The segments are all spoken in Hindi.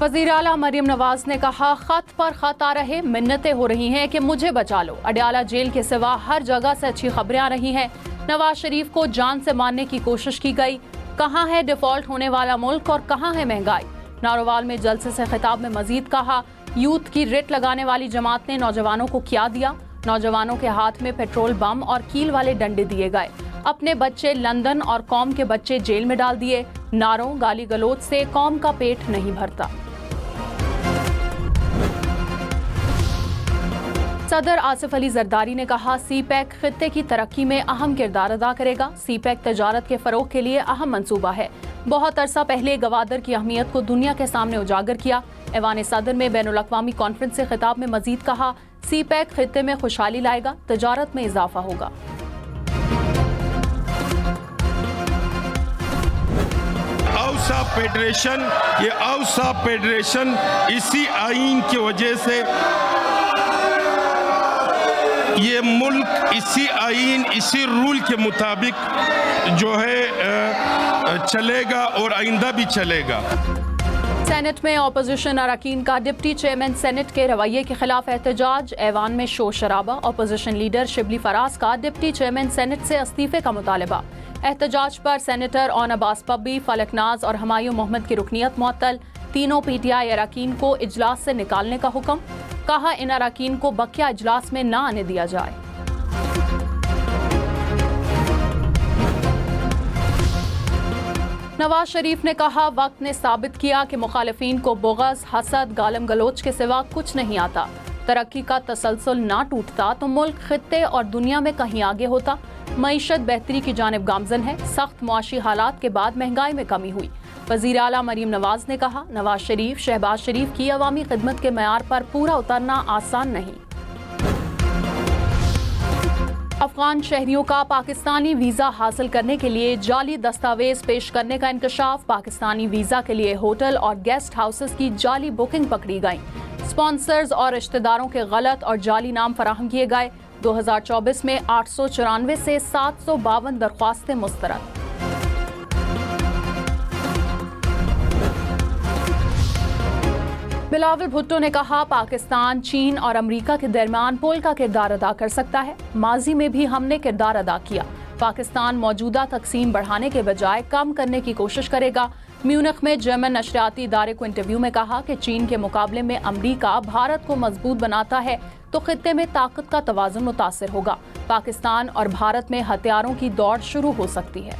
वज़ीर आला मरियम नवाज ने कहा, खत पर खत आ रहे, मिन्नतें हो रही हैं कि मुझे बचा लो। अडयाला जेल के सिवा हर जगह से अच्छी खबरें आ रही हैं। नवाज शरीफ को जान से मारने की कोशिश की गई। कहाँ है डिफॉल्ट होने वाला मुल्क और कहाँ है महंगाई। नारोवाल में जलसे से खिताब में मजीद कहा, यूथ की रिट लगाने वाली जमात ने नौजवानों को क्या दिया। नौजवानों के हाथ में पेट्रोल बम और कील वाले डंडे दिए गए। अपने बच्चे लंदन और कौम के बच्चे जेल में डाल दिए। नारों गाली गलोच से कौम का पेट नहीं भरता। सदर आसिफ अली जरदारी ने कहा, सी-पैक खित्ते की तरक्की में अहम किरदार अदा करेगा। सी-पैक तजारत के फरोग के लिए अहम मंसूबा है। बहुत अरसा पहले गवादर की अहमियत को दुनिया के सामने उजागर किया। ऐवान सदर में बैनुल अक़वामी कॉन्फ्रेंस से खिताब में मजीद कहा, सी-पैक खित्ते में खुशहाली लाएगा, तजारत में इजाफा होगा। औसा फेडरेशन, ये औसा फेडरेशन इसी आइन की वजह से ये मुल्क इसी आइन इसी रूल के मुताबिक जो है चलेगा और आइंदा भी चलेगा। सेनेट में अपोजिशन अरकान का डिप्टी चेयरमैन सेनेट के रवैये के खिलाफ एहतजाज। ऐवान में शोर शराबा। अपोजिशन लीडर शिबली फराज का डिप्टी चेयरमैन सेनेट से इस्तीफे का मुतालबा। एहतजाज पर सेनेटर ऑन अब्बास पब्बी, फलकनाज और हमायूं मोहम्मद की रुकनियत मुअत्तल। तीनों पीटीआई अरकान को इजलास से निकालने का हुक्म। कहा, इन अरकान को बकिया इजलास में न आने दिया जाए। नवाज शरीफ ने कहा, वक्त ने साबित किया कि मुखालिफिन को बुग़्ज़, हसद, गालम गलोच के सिवा कुछ नहीं आता। तरक्की का तसलसल ना टूटता तो मुल्क खित्ते और दुनिया में कहीं आगे होता। मईशत बेहतरी की जानिब गामजन है। सख्त मुआशी हालात के बाद महंगाई में कमी हुई। वज़ीर आला मरियम नवाज ने कहा, नवाज शरीफ, शहबाज शरीफ की अवामी खिदमत के मयार पर पूरा उतरना आसान नहीं। अफगान शहरियों का पाकिस्तानी वीजा हासिल करने के लिए जाली दस्तावेज पेश करने का इंकशाफ। पाकिस्तानी वीजा के लिए होटल और गेस्ट हाउसेस की जाली बुकिंग पकड़ी गई। स्पॉन्सर्स और रिश्तेदारों के गलत और जाली नाम फराहम किए गए। 2024 में 894 से 752 दरख्वास्तें मुस्तरद। बिलावल भुट्टो ने कहा, पाकिस्तान, चीन और अमेरिका के दरमियान पुल का किरदार अदा कर सकता है। माजी में भी हमने किरदार अदा किया। पाकिस्तान मौजूदा तकसीम बढ़ाने के बजाय कम करने की कोशिश करेगा। म्यूनिख में जर्मन नशरियाती इदारे को इंटरव्यू में कहा कि चीन के मुकाबले में अमेरिका भारत को मजबूत बनाता है तो खित्ते में ताकत का तवाज़ुन मुतासिर होगा। पाकिस्तान और भारत में हथियारों की दौड़ शुरू हो सकती है।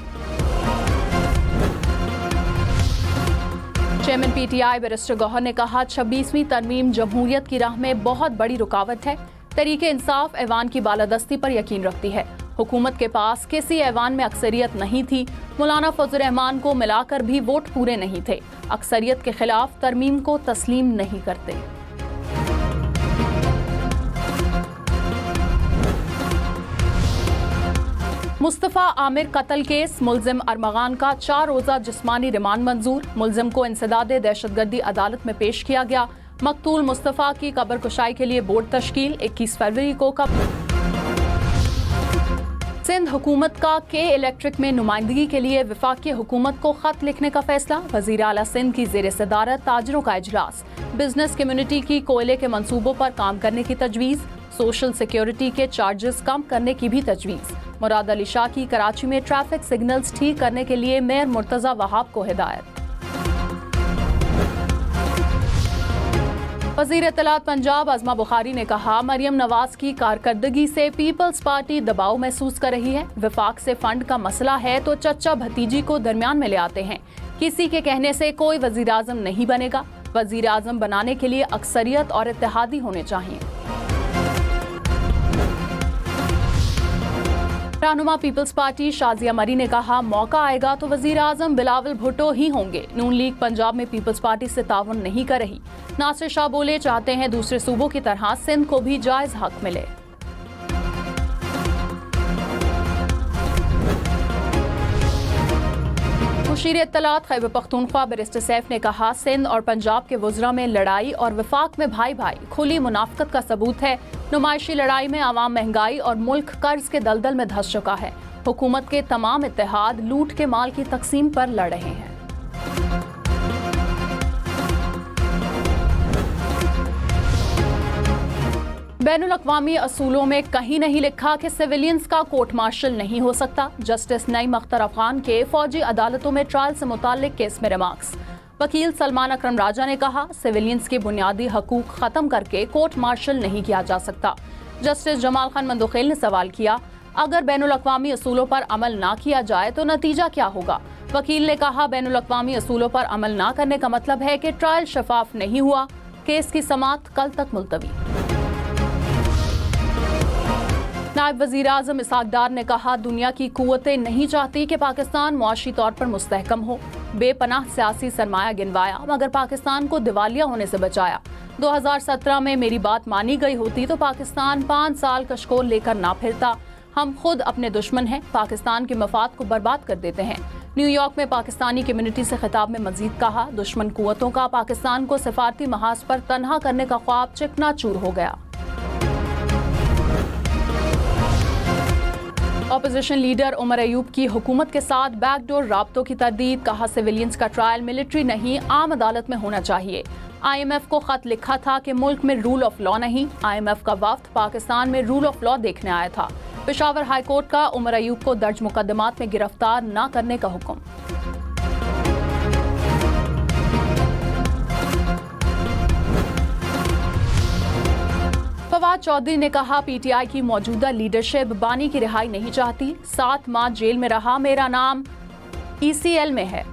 चेयरमैन पीटीआई बैरिस्टर गौहर ने कहा, 26वीं तरमीम जमहूरियत की राह में बहुत बड़ी रुकावट है। तरीके इंसाफ ऐवान की बालादस्ती पर यकीन रखती है। हुकूमत के पास किसी ऐवान में अक्सरियत नहीं थी। मौलाना फजल रहमान को मिलाकर भी वोट पूरे नहीं थे। अक्सरियत के खिलाफ तरमीम को तस्लीम नहीं करते। मुस्तफ़ा आमिर कत्ल केस, मुल्जिम अरमगान का 4 रोज़ा जिस्मानी रिमांड मंजूर। मुल्जिम को इंसदादे दहशतगर्दी अदालत में पेश किया गया। मकतूल मुस्तफ़ा की कब्र कुशाई के लिए बोर्ड तश्कील। 21 फरवरी को सिंध हुकूमत का के इलेक्ट्रिक में नुमाइंदगी के लिए वफाकी हुकूमत को खत लिखने का फैसला। वज़ीर आला सिंध की ज़ेर सदारत ताजरों का इजलास। बिजनेस कम्युनिटी की कोयले के मंसूबों पर काम करने की तजवीज़। सोशल सिक्योरिटी के चार्जेस कम करने की भी तजवीज़। मुराद अली शाह की कराची में ट्रैफिक सिग्नल्स ठीक करने के लिए मेयर मुर्तज़ा वहाब को हिदायत। वज़ीर इत्तलात पंजाब अज़मा बुखारी ने कहा, मरियम नवाज की कारकर्दगी से पीपल्स पार्टी दबाव महसूस कर रही है। वफाक से फंड का मसला है तो चच्चा भतीजी को दरमियान में ले आते हैं। किसी के कहने से कोई वज़ीर आज़म नहीं बनेगा। वज़ीर आज़म बनाने के लिए अक्सरियत और इत्तेहादी होने चाहिए। रहनुमा पीपल्स पार्टी शाजिया मरी ने कहा, मौका आएगा तो वज़ीर आज़म बिलावल भुट्टो ही होंगे। नून लीग पंजाब में पीपल्स पार्टी से ताउन नहीं कर रही। नासिर शाह बोले, चाहते हैं दूसरे सूबों की तरह सिंध को भी जायज हक मिले। मुशीर इत्तलात खैबर पख्तूनख्वा बैरिस्टर सैफ ने कहा, सिंध और पंजाब के वज़रा में लड़ाई और वफाक में भाई भाई खुली मुनाफकत का सबूत है। नुमाइशी लड़ाई में आवाम महंगाई और मुल्क कर्ज के दलदल में धंस चुका है। हुकूमत के तमाम इत्तेहाद लूट के माल की तकसीम पर लड़ रहे हैं। बैनुल-अक़वामी असूलों में कहीं नहीं लिखा कि सिविलियंस का कोर्ट मार्शल नहीं हो सकता। जस्टिस नईम अख्तर अफगान के फौजी अदालतों में ट्रायल से मुताल्लिक केस में रिमार्क्स। वकील सलमान अकरम राजा ने कहा, सिविलियंस के बुनियादी हकूक खत्म करके कोर्ट मार्शल नहीं किया जा सकता। जस्टिस जमाल खान मंदोखेल ने सवाल किया, अगर बैनुल-अक़वामी असूलों पर अमल ना किया जाए तो नतीजा क्या होगा? वकील ने कहा, बैनुल-अक़वामी असूलों पर अमल ना करने का मतलब है कि ट्रायल शफाफ नहीं हुआ। केस की समाअत कल तक मुलतवी। नायब वज़ीर आज़म इसहाक डार ने कहा, दुनिया की कुव्वतें नहीं चाहती कि पाकिस्तान मुआशी तौर पर मुस्तहकम हो। बेपनाह सियासी सरमाया गिनवाया मगर पाकिस्तान को दिवालिया होने से बचाया। 2017 में मेरी बात मानी गई होती तो पाकिस्तान 5 साल कशकोल लेकर ना फिरता। हम खुद अपने दुश्मन हैं, पाकिस्तान के मफाद को बर्बाद कर देते हैं। न्यूयॉर्क में पाकिस्तानी कम्युनिटी से खिताब में मजीद कहा, दुश्मन कुव्वतों का पाकिस्तान को सिफारती महाज पर तन्हा करने का ख्वाब चिकनाचूर हो गया। ऑपोजिशन लीडर उमर अयूब की हुकूमत के साथ बैकडोर राब्तों की तरदीद। कहा, सिविलियंस का ट्रायल मिलिट्री नहीं आम अदालत में होना चाहिए। IMF को खत लिखा था कि मुल्क में रूल ऑफ लॉ नहीं। IMF का वफ्द पाकिस्तान में रूल ऑफ लॉ देखने आया था। पेशावर हाई कोर्ट का उमर अयूब को दर्ज मुकदमात में गिरफ्तार न करने का हुक्म। फवाद चौधरी ने कहा, PTI की मौजूदा लीडरशिप बानी की रिहाई नहीं चाहती। 7 माह जेल में रहा, मेरा नाम ECL में है।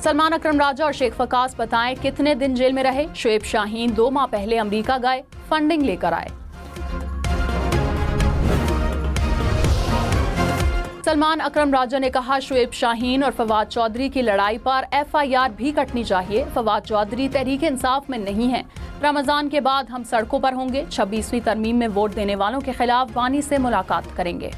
सलमान अकरम राजा और शेख फकास बताएं कितने दिन जेल में रहे। शुएब शाहीन 2 माह पहले अमेरिका गए, फंडिंग लेकर आए। सलमान अकरम राजा ने कहा, शुएब शाहीन और फवाद चौधरी की लड़ाई पर FIR भी कटनी चाहिए। फवाद चौधरी तहरीक इंसाफ में नहीं है। रमजान के बाद हम सड़कों पर होंगे। 26वीं तरमीम में वोट देने वालों के खिलाफ बानी से मुलाकात करेंगे।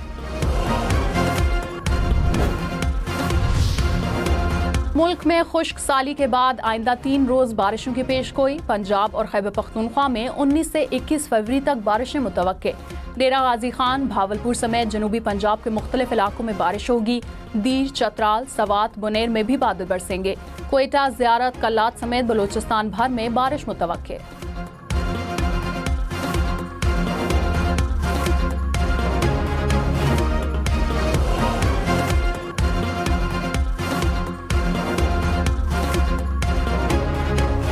मुल्क में खुश्क साली के बाद आइंदा 3 रोज बारिशों की पेशगोई। पंजाब और खैबर पख्तूनख्वा में 19 से 21 फरवरी तक बारिशें मुतवक्के। डेरा गाजी खान, भावलपुर समेत जनूबी पंजाब के मुख्तलिफ इलाकों में बारिश होगी। दीर, चतराल, सवात, बुनेर में भी बादल बरसेंगे। क्वेटा, ज़ियारत, कल्लात समेत बलोचिस्तान भर में बारिश मुतवक्के।